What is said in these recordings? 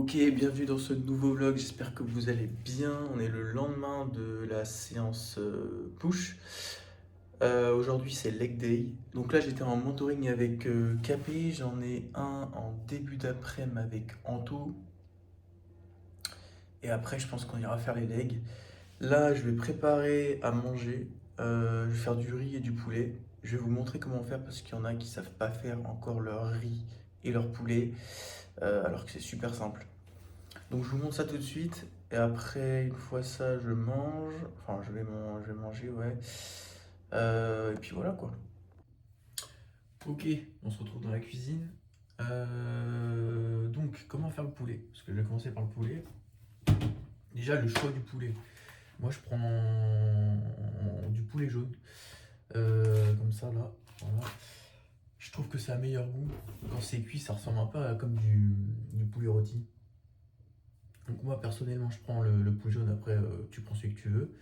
Ok, bienvenue dans ce nouveau vlog, j'espère que vous allez bien. On est le lendemain de la séance push. Aujourd'hui c'est leg day. Donc là j'étais en mentoring avec KP, j'en ai un en début d'après-midi avec Anto. Et après je pense qu'on ira faire les legs. Là je vais préparer à manger. Je vais faire du riz et du poulet. Je vais vous montrer comment faire parce qu'il y en a qui savent pas faire encore leur riz et leur poulet. Alors que c'est super simple. Donc je vous montre ça tout de suite. Et après, une fois ça, je mange. Enfin, je vais manger, ouais. Et puis voilà quoi. Ok, on se retrouve dans la cuisine. Donc, comment faire le poulet? Parce que je vais commencer par le poulet. Déjà, le choix du poulet. Moi, je prends du poulet jaune. Comme ça, là. Voilà. Je trouve que ça a meilleur goût. Quand c'est cuit, ça ressemble un peu à comme du poulet rôti. Donc moi personnellement je prends le poulet jaune, après tu prends celui que tu veux.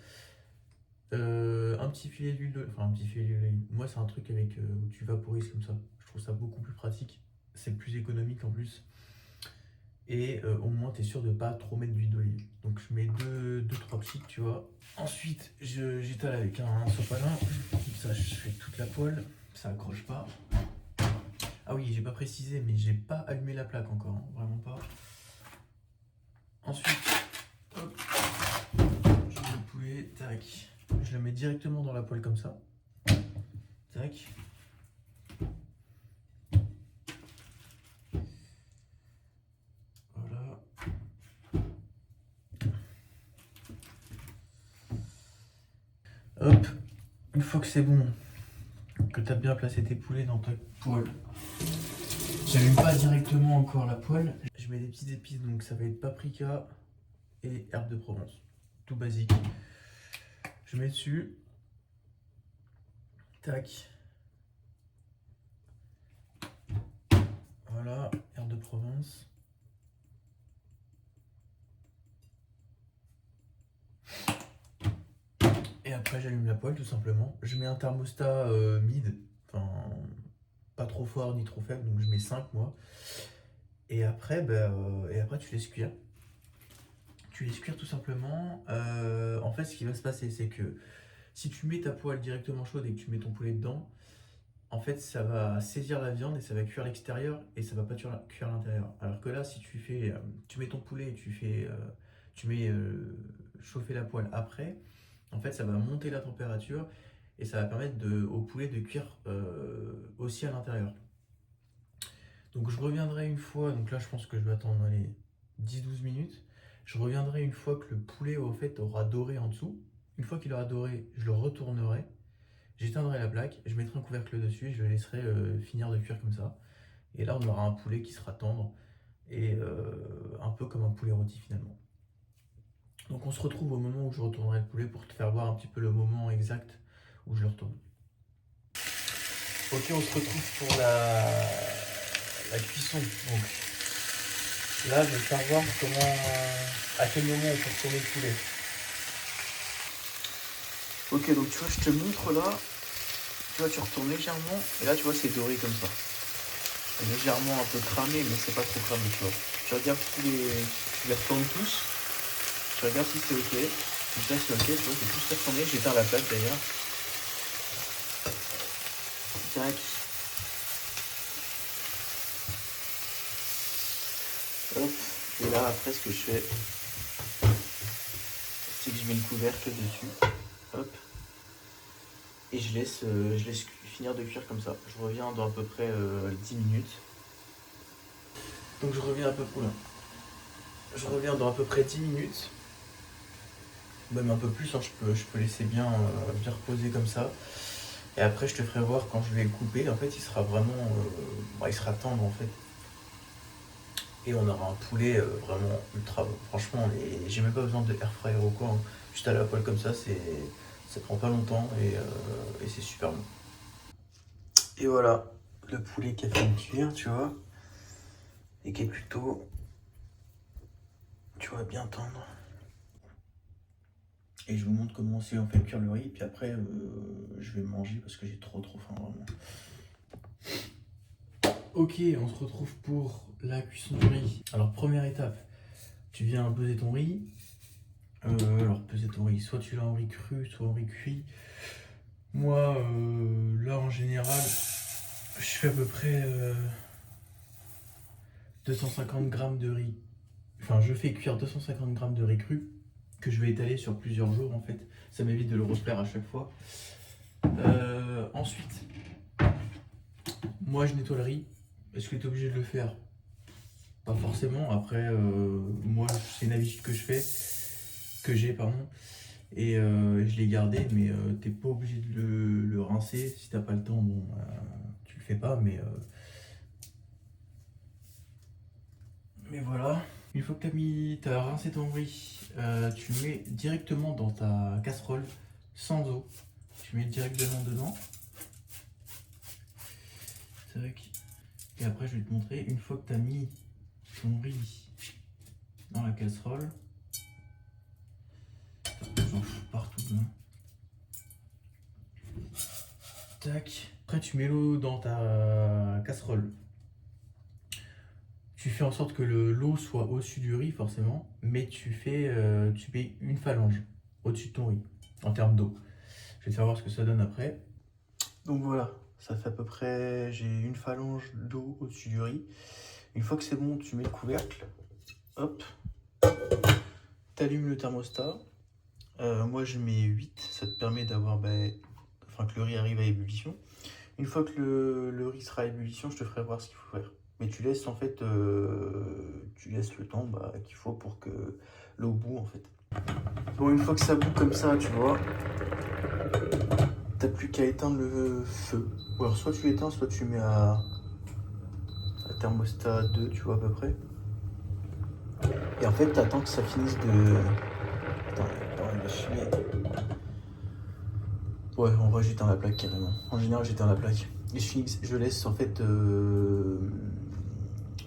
Un petit filet d'huile enfin un petit filet d'huile. Moi c'est un truc avec où tu vaporises comme ça. Je trouve ça beaucoup plus pratique. C'est le plus économique en plus. Et au moins tu es sûr de pas trop mettre d'huile d'olive. Donc je mets deux trois petites, tu vois. Ensuite j'étale avec un sopalin. Comme ça je fais toute la poêle. Ça accroche pas. Ah oui, j'ai pas précisé, mais j'ai pas allumé la plaque encore, hein, vraiment pas. Ensuite, hop, je mets le poulet, tac. Je le mets directement dans la poêle comme ça. Tac. Voilà. Hop. Une fois que c'est bon, que tu as bien placé tes poulets dans ta poêle, j'allume pas directement encore la poêle. Je mets des petites épices, donc ça va être paprika et herbes de Provence. Tout basique. Je mets dessus. Tac. Voilà, herbes de Provence. Et après j'allume la poêle tout simplement. Je mets un thermostat mid, enfin pas trop fort ni trop faible, donc je mets 5 moi. Et après, tu laisses cuire. Tu laisses cuire tout simplement. En fait, ce qui va se passer, c'est que si tu mets ta poêle directement chaude et que tu mets ton poulet dedans, en fait, ça va saisir la viande et ça va cuire l'extérieur et ça va pas cuire l'intérieur. Alors que là, si tu mets ton poulet et tu mets chauffer la poêle après, en fait, ça va monter la température et ça va permettre au poulet de cuire aussi à l'intérieur. Donc je reviendrai une fois, donc là je pense que je vais attendre les 10-12 minutes. Je reviendrai une fois que le poulet au fait aura doré en dessous. Une fois qu'il aura doré, je le retournerai, j'éteindrai la plaque, je mettrai un couvercle dessus et je le laisserai finir de cuire comme ça. Et là on aura un poulet qui sera tendre et un peu comme un poulet rôti finalement. Donc on se retrouve au moment où je retournerai le poulet pour te faire voir un petit peu le moment exact où je le retourne. Ok, on se retrouve pour la cuisson. Donc là, je vais faire voir à quel moment on peut retourner le poulet. Ok, donc tu vois, je te montre là. Tu vois, tu retournes légèrement. Et là, tu vois, c'est doré comme ça. C'est légèrement un peu cramé, mais c'est pas trop cramé, tu vois. Tu regardes tu les retournes tous. Tu regardes si c'est ok. Donc là, c'est ok, tu vois, c'est tous retourné. J'éteins la plaque d'ailleurs. Tac. Hop. Et là, après, ce que je fais, c'est que je mets le couvercle dessus. Hop. Et je laisse finir de cuire comme ça. Je reviens dans à peu près 10 minutes. Donc je reviens à peu près. Je reviens dans à peu près 10 minutes. Même un peu plus, hein, je peux laisser bien reposer comme ça. Et après je te ferai voir quand je vais le couper. En fait il sera vraiment. Il sera tendre en fait. Et on aura un poulet vraiment ultra bon. Franchement, j'ai même pas besoin de air fryer ou quoi, hein. Juste à la poêle comme ça, ça prend pas longtemps et c'est super bon. Et voilà, le poulet qui a fait cuire, tu vois. Et qui est plutôt, tu vois, bien tendre. Et je vous montre comment aussi on fait cuire le riz. Puis après, je vais manger parce que j'ai trop faim, vraiment. Ok, on se retrouve pour la cuisson du riz. Alors, première étape, Tu viens peser ton riz. Alors peser ton riz, soit tu l'as en riz cru, soit en riz cuit. Moi, là en général, je fais à peu près 250 grammes de riz. Enfin, je fais cuire 250 grammes de riz cru que je vais étaler sur plusieurs jours en fait. Ça m'évite de le refaire à chaque fois. Ensuite, moi je nettoie le riz. Est-ce que tu es obligé de le faire? Pas forcément. Après, moi c'est une habitude que j'ai, pardon. Et je l'ai gardé, mais t'es pas obligé de le rincer. Si t'as pas le temps, bon, tu le fais pas, mais voilà. Une fois que t'as rincé ton riz, tu le mets directement dans ta casserole, sans eau. Tu mets directement dedans. Et après, je vais te montrer, une fois que tu as mis ton riz dans la casserole, j'en fous partout dedans. Tac. Après, tu mets l'eau dans ta casserole. Tu fais en sorte que l'eau soit au-dessus du riz, forcément, mais tu mets une phalange au-dessus de ton riz, en termes d'eau. Je vais te faire voir ce que ça donne après. Donc voilà, ça fait à peu près, j'ai une phalange d'eau au-dessus du riz. Une fois que c'est bon, tu mets le couvercle, hop, t'allumes le thermostat. Moi je mets 8, ça te permet d'avoir, que le riz arrive à ébullition. Une fois que le riz sera à ébullition, je te ferai voir ce qu'il faut faire. Mais tu laisses en fait, tu laisses le temps qu'il faut pour que l'eau bout en fait. Bon, une fois que ça bout comme ça, tu vois, t'as plus qu'à éteindre le feu. Ou alors soit tu l'éteins, soit tu mets à thermostat 2, tu vois à peu près. Et en fait, t'attends que ça finisse de... Attends, il va fumer. Ouais, en vrai, j'éteins la plaque carrément. En général, j'éteins la plaque. Et je laisse en fait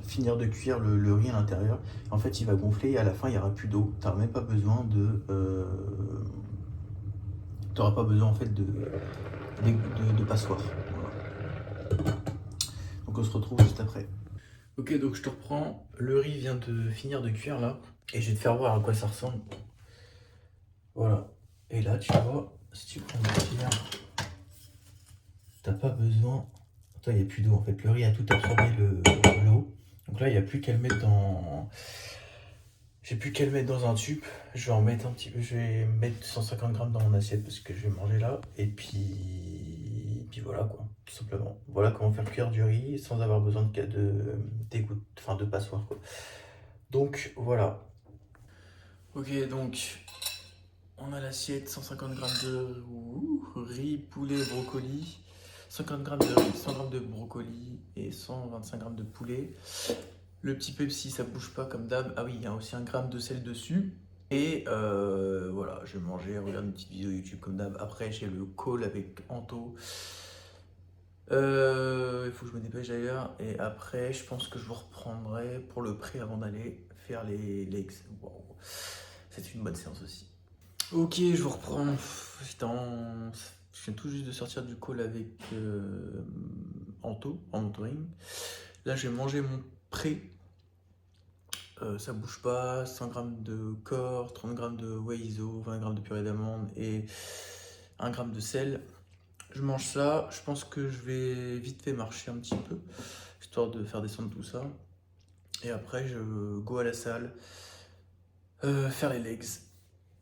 finir de cuire le riz à l'intérieur. En fait, il va gonfler et à la fin, il n'y aura plus d'eau. Tu n'auras même pas besoin de... tu n'auras pas besoin en fait de passoire. Voilà. Donc on se retrouve juste après. Ok, donc je te reprends. Le riz vient de finir de cuire là. Et je vais te faire voir à quoi ça ressemble. Voilà. Et là, tu vois, si tu prends une cuillère, t'as pas besoin... Attends, il n'y a plus d'eau en fait. Le riz a tout absorbé l'eau. Donc là, il n'y a plus qu'à le mettre dans... J'ai plus qu'à le mettre dans un tube. Je vais en mettre un petit peu. Je vais mettre 150 grammes dans mon assiette parce que je vais manger là. Et puis voilà quoi, tout simplement. Voilà comment faire cuire du riz sans avoir besoin de passoire quoi. Donc voilà. Ok, donc on a l'assiette, 150 grammes de riz, poulet, brocoli. 50 grammes de riz, 100 grammes de brocoli et 125 grammes de poulet. Le petit Pepsi, ça bouge pas comme d'hab. Ah oui, il y a aussi 1 gramme de sel dessus. Et voilà, je vais manger, regarder une petite vidéo YouTube comme d'hab. Après, j'ai le call avec Anto. Il faut que je me dépêche d'ailleurs. Et après, je pense que je vous reprendrai pour le pré avant d'aller faire les legs. Wow. C'est une bonne séance aussi. Ok, je vous reprends. Je viens tout juste de sortir du call avec Anto, en mentoring. Là, je vais manger mon pré. Ça bouge pas, 100 grammes de corps, 30 grammes de whey iso, 20 grammes de purée d'amande et 1 gramme de sel. Je mange ça, je pense que je vais vite fait marcher un petit peu, histoire de faire descendre tout ça. Et après, je go à la salle, faire les legs.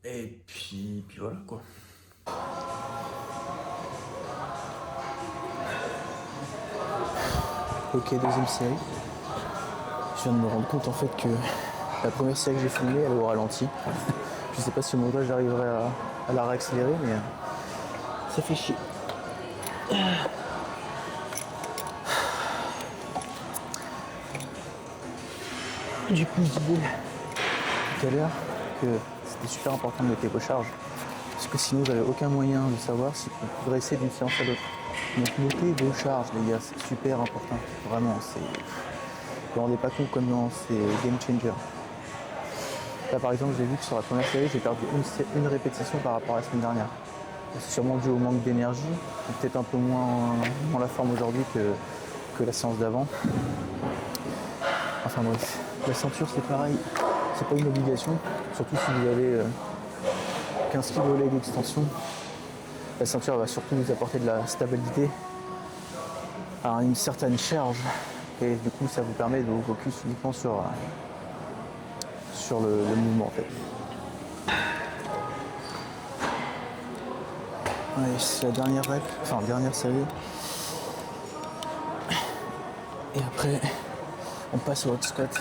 Et puis voilà quoi. Ok, deuxième série. Je viens de me rendre compte en fait que la première série que j'ai filmée, elle est au ralenti. Je sais pas si au montage j'arriverai à la réaccélérer, mais ça fait chier. Du coup, je disais tout à l'heure que c'était super important de noter vos charges, parce que sinon vous n'avez aucun moyen de savoir si vous progressez d'une séance à l'autre. Donc notez vos charges, les gars, c'est super important. Vraiment, vous ne vous rendez pas compte comment c'est game changer. Là par exemple, j'ai vu que sur la première série, j'ai perdu une répétition par rapport à la semaine dernière. C'est sûrement dû au manque d'énergie, peut-être un peu moins la forme aujourd'hui que la séance d'avant. Enfin bref, la ceinture c'est pareil, c'est pas une obligation, surtout si vous avez 15 kg d'extension. La ceinture va surtout vous apporter de la stabilité à une certaine charge et du coup ça vous permet de vous focus uniquement sur le mouvement en fait. Allez, c'est la dernière rep, enfin dernière série. Et après, on passe au hot squat.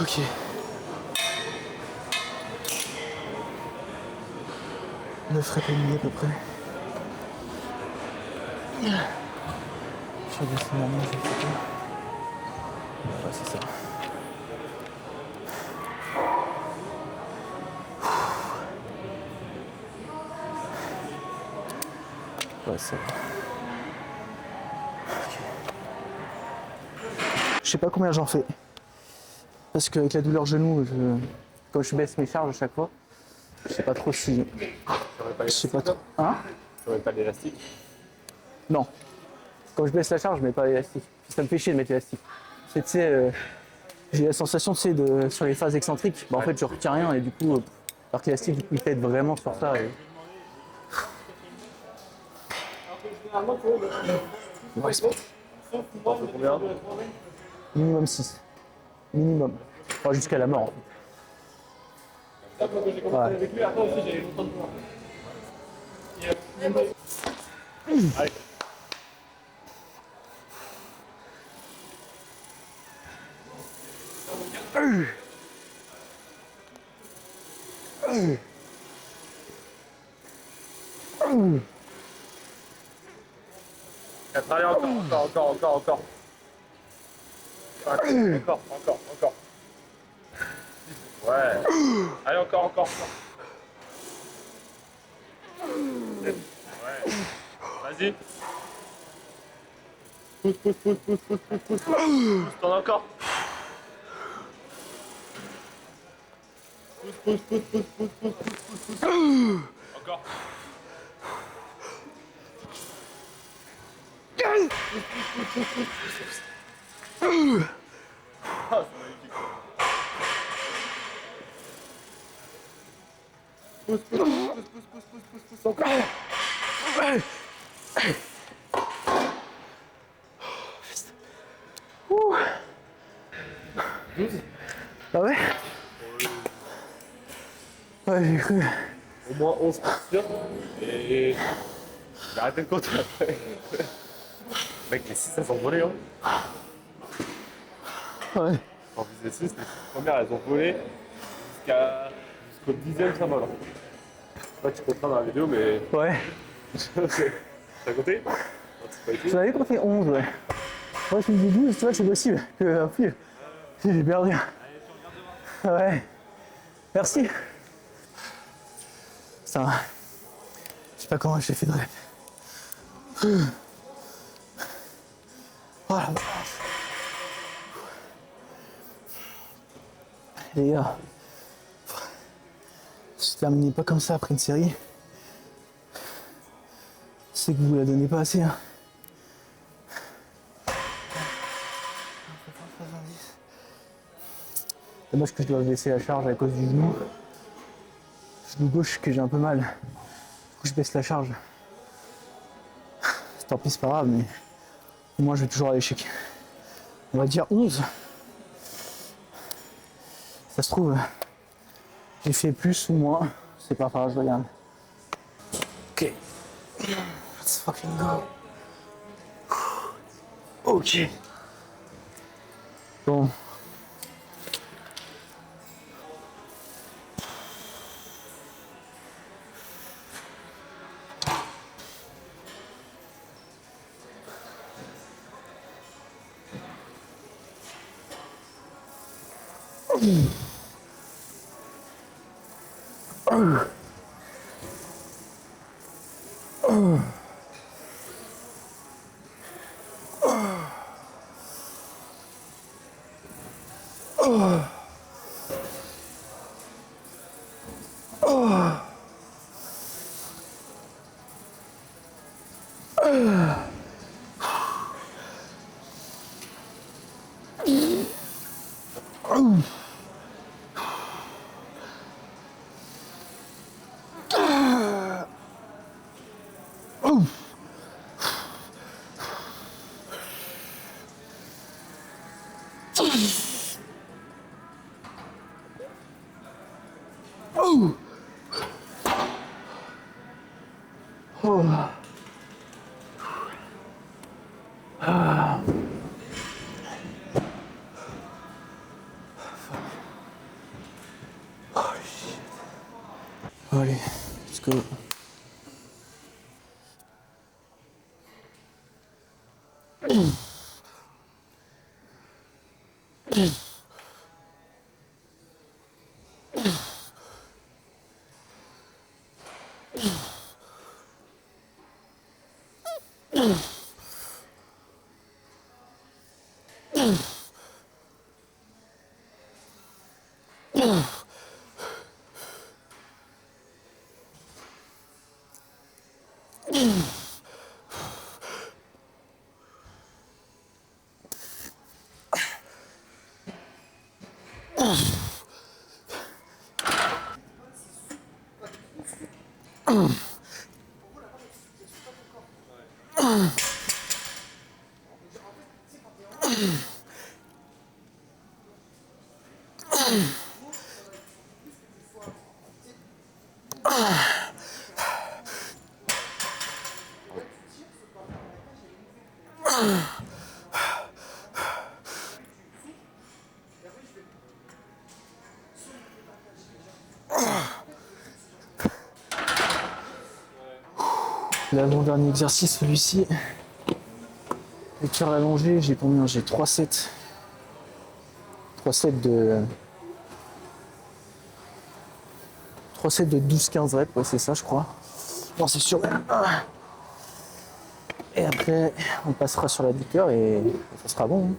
Ok. Le ferait pas à peu près. Je vais baisser ma main, je vais faire. Ouais, c'est ça. Ouais, ça va. Okay. Je sais pas combien j'en fais. Parce qu'avec la douleur genou, quand je baisse mes charges à chaque fois, je sais pas trop si. Je sais pas trop. Hein? Tu n'aurais pas d'élastique? Non. Quand je baisse la charge, je mets pas l'élastique. Ça me fait chier de mettre l'élastique. Tu sais, j'ai la sensation, tu sais, sur les phases excentriques, bah, en fait, je retiens rien et du coup, alors que l'élastique, du coup, il t'aide vraiment sur ça. Et... Ouais, c'est bon. Combien? Minimum 6. Minimum. Enfin, jusqu'à la mort. En fait. Ouais. Allez. Allez, encore. Encore. Ouais. Allez, encore. Ouais. Vas-y. Pousse. Tourne encore. Pousse. Encore. Ah, c'est magnifique. Pousse encore. Ouh. 12. Ah ouais? Ouais, j'ai cru. Au moins 11 pour sûr. Et j'ai arrêté le compte après. Mec, les 6 elles ont volé, hein. Ouais. En visée 6, les 6 premières elles ont volé jusqu'au 10ème ça vole. Je sais pas si tu comprends dans la vidéo, mais. Ouais. T'as compté? Non, c'est pas écrit. J'en avais compté 11, ouais. Ouais, je me dis 12, tu vois, c'est possible. Puis, j'ai perdu. Ouais. Merci. Ça va. Je sais pas comment j'ai fait de rep. Oh la vache. Les gars, si vous terminez pas comme ça après une série, c'est que vous la donnez pas assez. Hein. Dommage que je dois baisser la charge à cause du genou. Genou gauche que j'ai un peu mal. Du coup je baisse la charge. Tant pis, c'est pas grave, mais au moins je vais toujours à l'échec. On va dire 11. Ça se trouve, j'ai fait plus ou moins. C'est pas grave, je regarde. Ok. Let's fucking go. Ok. Bon. Allez, let's go. L'avant-dernier exercice, celui-ci. Le curl allongé, j'ai combien? J'ai 3 sets. 3 sets de 12-15 reps, ouais, c'est ça, je crois. Non, c'est sûr. Et après, on passera sur la du cœur et ça sera bon.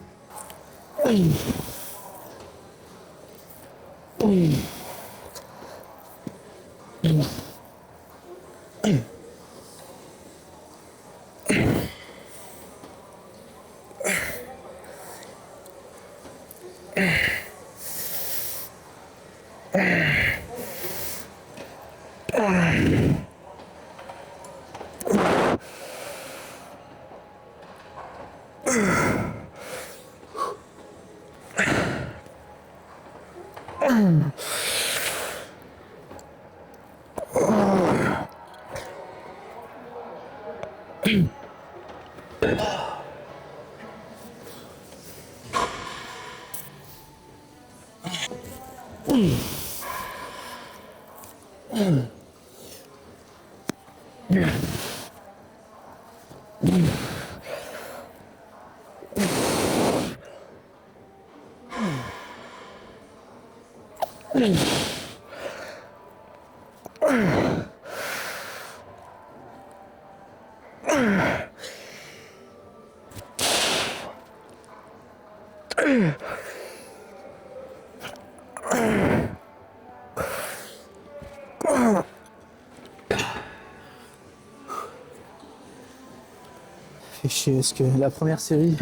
Fait chier parce que la première série,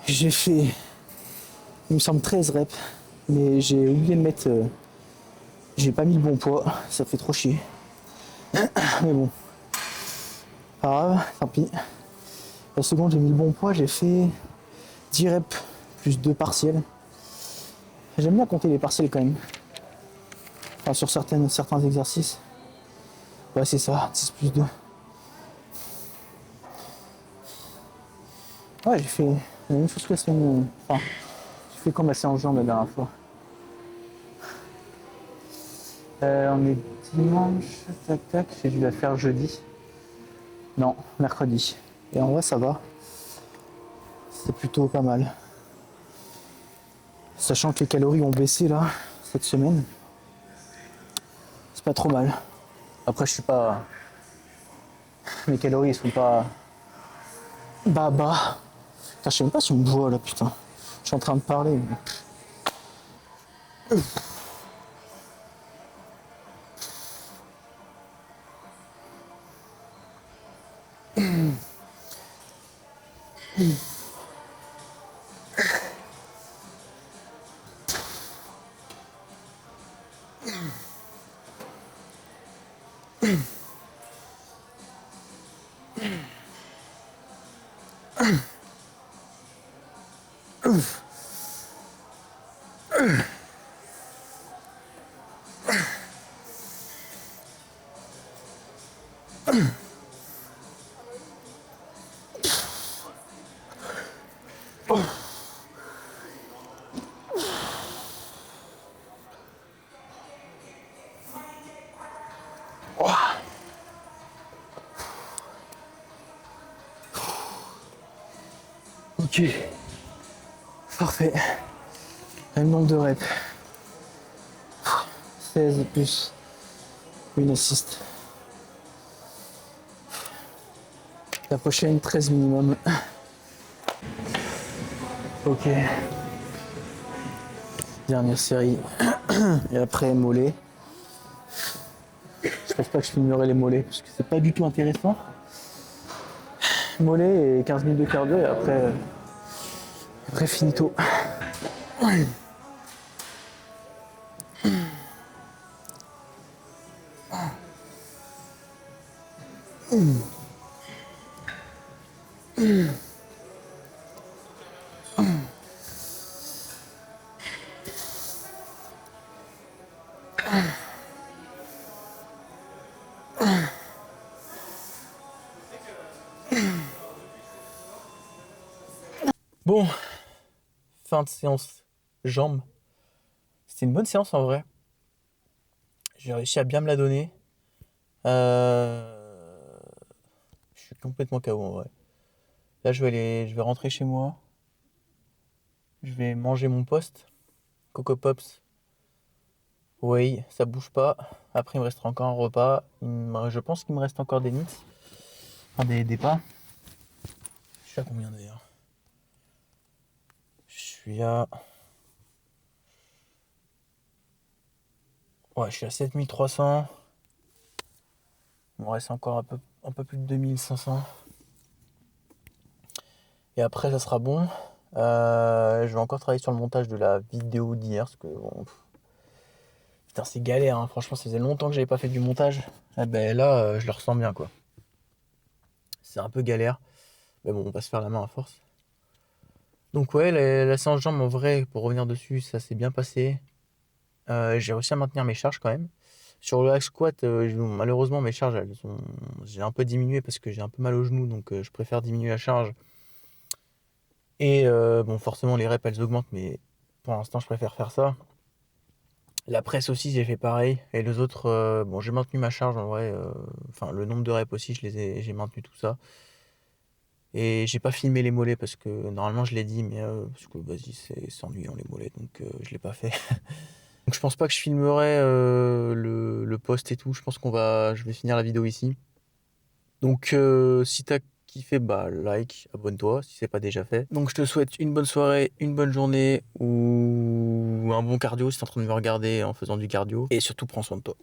j'ai fait, il me semble 13 reps, mais j'ai oublié de mettre, j'ai pas mis le bon poids, ça fait trop chier. Mais bon, pas grave, tant pis. La seconde, j'ai mis le bon poids, j'ai fait 10 reps plus 2 partiels. J'aime bien compter les partiels quand même. Enfin, sur certains exercices. Ouais, c'est ça, 10 plus 2. Ouais, j'ai fait la même chose que la semaine. Enfin, j'ai fait comme la séance jambes la dernière fois. On est dimanche, tac tac, j'ai dû la faire jeudi. Non, mercredi. Et en vrai, ça va. C'est plutôt pas mal. Sachant que les calories ont baissé là, cette semaine. C'est pas trop mal. Après, je suis pas... Mes calories, ils sont pas... bas. Putain, je sais même pas si on me voit là, putain. Je suis en train de parler. Mais... Ok. Parfait. Même nombre de reps. 16 plus une assist. La prochaine, 13 minimum. Ok. Dernière série. Et après, mollet. Je pense pas que je filmerai les mollets parce que c'est pas du tout intéressant. Mollet et 15 minutes de cardio et après finito. Bon, fin de séance jambes. C'était une bonne séance en vrai. J'ai réussi à bien me la donner. Je suis complètement KO en vrai. Là, je vais rentrer chez moi. Je vais manger mon poste. Coco Pops. Oui, ça bouge pas. Après, il me restera encore un repas. Je pense qu'il me reste encore des nits. Enfin, des pas. Je suis à combien d'ailleurs? Je suis à... Ouais, je suis à 7300. Il me reste encore un peu plus de 2500. Et après, ça sera bon. Je vais encore travailler sur le montage de la vidéo d'hier. Parce que, bon, putain, c'est galère. Hein. Franchement, ça faisait longtemps que j'avais pas fait du montage. Et ben là, je le ressens bien, quoi. C'est un peu galère. Mais bon, on va se faire la main à force. Donc ouais, la séance jambes, en vrai, pour revenir dessus, ça s'est bien passé. J'ai réussi à maintenir mes charges quand même. Sur le hack squat, malheureusement, mes charges, j'ai un peu diminué parce que j'ai un peu mal au genou, donc je préfère diminuer la charge. Et bon, forcément, les reps, elles augmentent, mais pour l'instant, je préfère faire ça. La presse aussi, j'ai fait pareil. Et les autres, bon, j'ai maintenu ma charge en vrai. Enfin, le nombre de reps aussi, j'ai maintenu tout ça. Et j'ai pas filmé les mollets parce que normalement je l'ai dit, mais parce que vas-y, c'est ennuyant les mollets, donc je l'ai pas fait. Donc je pense pas que je filmerai le post et tout. Je pense je vais finir la vidéo ici. Donc si t'as kiffé, bah like, abonne-toi si c'est pas déjà fait. Donc je te souhaite une bonne soirée, une bonne journée ou un bon cardio si t'es en train de me regarder en faisant du cardio. Et surtout prends soin de toi.